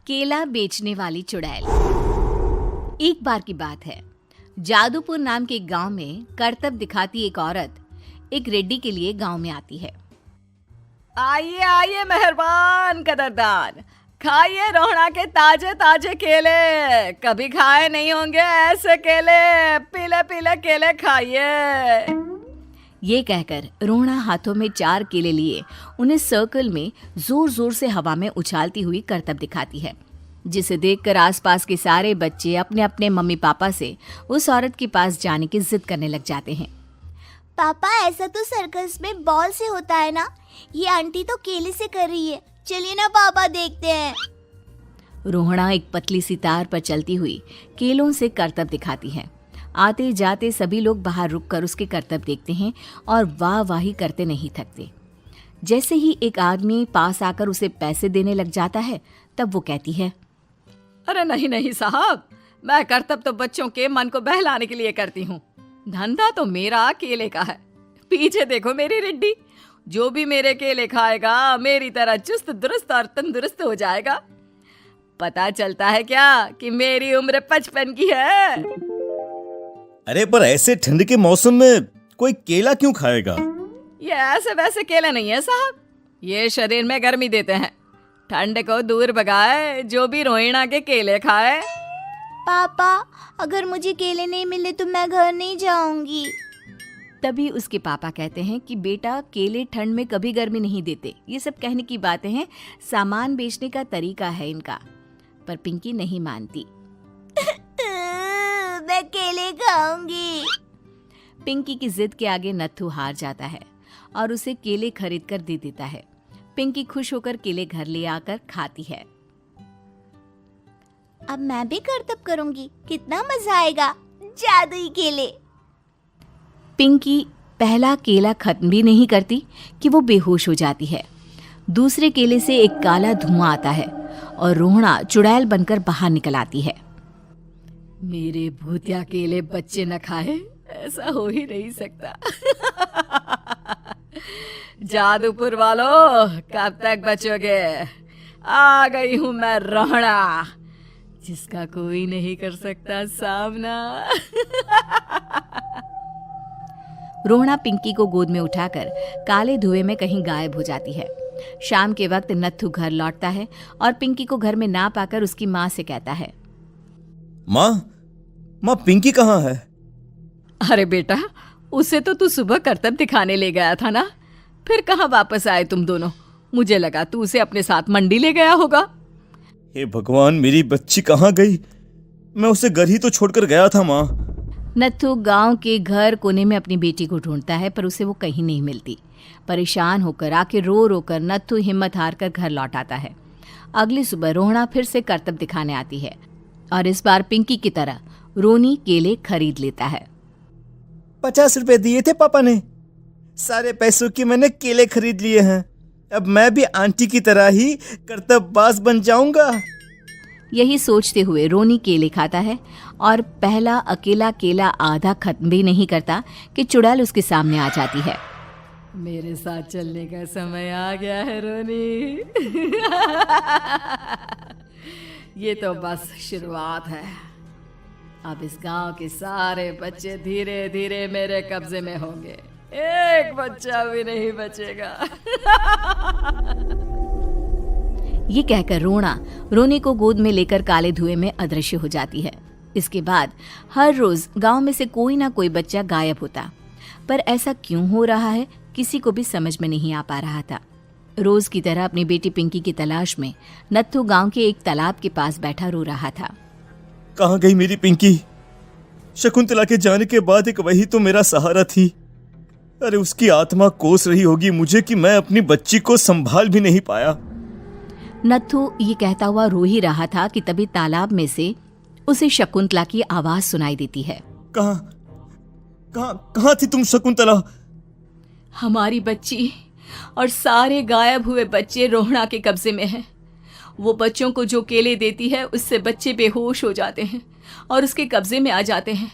केला बेचने वाली चुड़ैल। एक बार की बात है, जादूपुर नाम के एक गांव में करतब दिखाती एक औरत एक रेड्डी के लिए गांव में आती है। आइए आइए मेहरबान कदरदान, खाइए रोहड़ा के ताजे ताजे केले। कभी खाए नहीं होंगे ऐसे केले, पीले पीले केले खाइए। ये कहकर रोहड़ा हाथों में 4 केले लिए उन्हें सर्कल में जोर जोर से हवा में उछालती हुई करतब दिखाती है, जिसे देखकर आसपास के सारे बच्चे अपने अपने मम्मी पापा से उस औरत के पास जाने की जिद करने लग जाते हैं। पापा, ऐसा तो सर्कस में बॉल से होता है ना, ये आंटी तो केले से कर रही है। चलिए ना पापा, देखते हैं। रोहड़ा एक पतली सी तार पर चलती हुई केलों से करतब दिखाती है। आते जाते सभी लोग बाहर रुककर उसके करतब देखते हैं और वाह वाही करते नहीं थकते। जैसे ही एक आदमी पास आकर उसे पैसे देने लग जाता है, तब वो कहती है, अरे नहीं नहीं साहब, मैं करतब तो बच्चों के मन को बहलाने के लिए करती हूँ। धंधा तो मेरा केले का है। पीछे देखो मेरी रिड्डी, जो भी मेरे केले खाएगा मेरी तरह चुस्त दुरुस्त और तंदुरुस्त हो जाएगा। पता चलता है क्या कि मेरी उम्र 55 की है। अरे पर ऐसे ठंड के मौसम में कोई केला क्यों खाएगा? ये ऐसे वैसे केले नहीं है साहब, ये शरीर में गर्मी देते हैं। ठंड को दूर भगाए जो भी रोहिणा के केले खाए। पापा, अगर मुझे केले नहीं मिले तो मैं घर नहीं जाऊंगी। तभी उसके पापा कहते हैं कि बेटा, केले ठंड में कभी गर्मी नहीं देते। ये सब कहने की बातें हैं, सामान बेचने का तरीका है इनका। पर पिंकी नहीं मानती। मैं केले खाऊंगी। पिंकी की जिद के आगे नत्थू हार जाता है और उसे केले खरीद कर दे देता है। पिंकी खुश होकर केले घर ले आकर खाती है। अब मैं भी करतब करूंगी, कितना मजा आएगा। जादुई केले। पिंकी पहला केला खत्म भी नहीं करती कि वो बेहोश हो जाती है। दूसरे केले से एक काला धुआं आता है और रोहड़ा चुड़ैल बनकर बाहर निकल आती है। मेरे भूतिया केले बच्चे न खाए, ऐसा हो ही नहीं सकता। जादूपुर वालों, कब तक बचोगे? आ गई हूं मैं रोहड़ा, जिसका कोई नहीं कर सकता सामना। रोहड़ा पिंकी को गोद में उठाकर काले धुएं में कहीं गायब हो जाती है। शाम के वक्त नत्थू घर लौटता है और पिंकी को घर में ना पाकर उसकी माँ से कहता है, माँ पिंकी कहाँ है? अरे बेटा, उसे तो तू सुबह करतब दिखाने ले गया था ना, फिर कहाँ वापस आए तुम दोनों? मुझे लगा तू उसे अपने साथ मंडी ले गया होगा। हे भगवान, मेरी बच्ची कहाँ गई? मैं उसे घर ही तो छोड़कर गया था माँ। नत्थू गांव के घर कोने में अपनी बेटी को ढूंढता है, पर उसे वो कहीं नहीं मिलती। परेशान होकर आखिर रो रो कर नत्थू हिम्मत हार कर घर लौट आता है। अगली सुबह रोहड़ा फिर से करतब दिखाने आती है और इस बार पिंकी की तरह रोनी केले खरीद लेता है। 50 रुपए दिए थे पापा ने, सारे पैसों की मैंने केले खरीद लिए हैं। अब मैं भी आंटी की तरह ही करतबबाज बन जाऊंगा। यही सोचते हुए रोनी केले खाता है और पहला अकेला केला आधा खत्म भी नहीं करता कि चुड़ैल उसके सामने आ जाती है। मेरे साथ चलने का समय आ गया है रोनी। ये तो बस शुरुआत है। अब इस गांव के सारे बच्चे धीरे धीरे मेरे कब्जे में होंगे, एक बच्चा भी नहीं बचेगा। ये कहकर रोनी को गोद में लेकर काले धुएं में अदृश्य हो जाती है। इसके बाद हर रोज गांव में से कोई ना कोई बच्चा गायब होता, पर ऐसा क्यों हो रहा है किसी को भी समझ में नहीं आ पा रहा था। रोज की तरह अपनी बेटी पिंकी की तलाश में नत्थू गांव के एक तालाब के पास बैठा रो रहा था। कहाँ गई मेरी पिंकी? शकुंतला के जाने के बाद एक वही तो मेरा सहारा थी। अरे उसकी आत्मा कोस रही होगी मुझे कि मैं अपनी बच्ची को संभाल भी नहीं पाया। नत्थू ये कहता हुआ रो ही रहा था कि तभी तालाब में से उसे शकुंतला की आवाज सुनाई देती है। कहाँ थी तुम शकुंतला? हमारी बच्ची और सारे गायब हुए बच्चे रोहड़ा के कब्जे में हैं। वो बच्चों को जो केले देती है उससे बच्चे बेहोश हो जाते हैं और उसके कब्जे में आ जाते हैं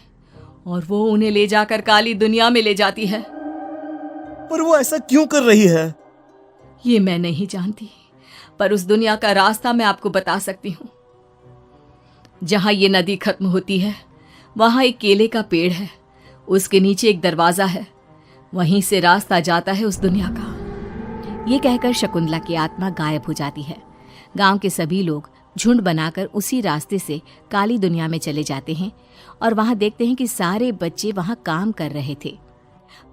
और वो उन्हें ले जाकर काली दुनिया में ले जाती है। पर वो ऐसा क्यों कर रही है? ये मैं नहीं जानती, पर उस दुनिया का रास्ता मैं आपको बता सकती हूँ। जहां ये नदी खत्म होती है वहां एक केले का पेड़ है, उसके नीचे एक दरवाजा है, वहीं से रास्ता जाता है उस दुनिया का। ये कहकर शकुंतला की आत्मा गायब हो जाती है। गांव के सभी लोग झुंड बनाकर उसी रास्ते से काली दुनिया में चले जाते हैं और वहां देखते हैं कि सारे बच्चे वहां काम कर रहे थे।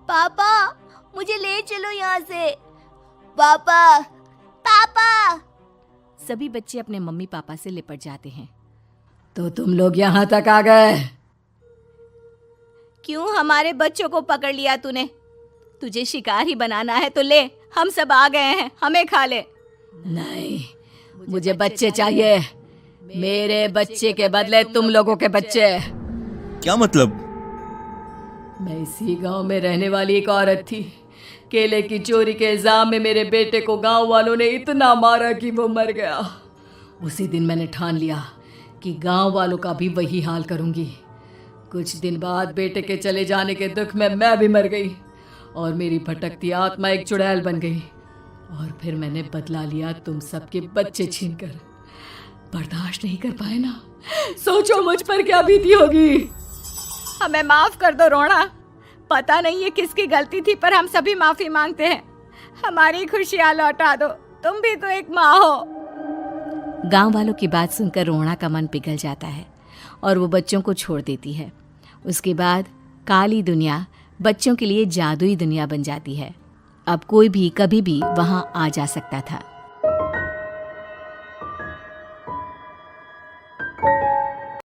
पापा मुझे ले चलो यहाँ से। पापा पापा। सभी बच्चे अपने मम्मी पापा से लिपट जाते हैं। तो तुम लोग यहाँ तक आ गए? क्यों हमारे बच्चों को पकड़ लिया तूने? तुझे शिकार ही बनाना है तो ले, हम सब आ गए हैं, हमें खा ले। नहीं, मुझे बच्चे चाहिए, मेरे बच्चे के बदले तुम लोगों के बच्चे। क्या मतलब? मैं इसी गांव में रहने वाली एक औरत थी। केले की चोरी के इल्जाम में मेरे बेटे को गांव वालों ने इतना मारा कि वो मर गया। उसी दिन मैंने ठान लिया कि गांव वालों का भी वही हाल करूंगी। कुछ दिन बाद बेटे के चले जाने के दुख में मैं भी मर गई और मेरी भटकती आत्मा एक चुड़ैल बन गई। और फिर मैंने बदला लिया तुम सबके बच्चे छीनकर। बर्दाश्त नहीं कर पाए ना? सोचो मुझ पर क्या बीती होगी। हमें माफ कर दो रोना, पता नहीं ये किसकी गलती थी पर हम सभी माफी मांगते हैं। हमारी खुशियां लौटा दो, तुम भी तो एक माँ हो। गांव वालों की बात सुनकर रोना का मन पिघल जाता है और वो बच्चों को छोड़ देती है। उसके बाद काली दुनिया बच्चों के लिए जादुई दुनिया बन जाती है। अब कोई भी कभी भी वहां आ जा सकता था।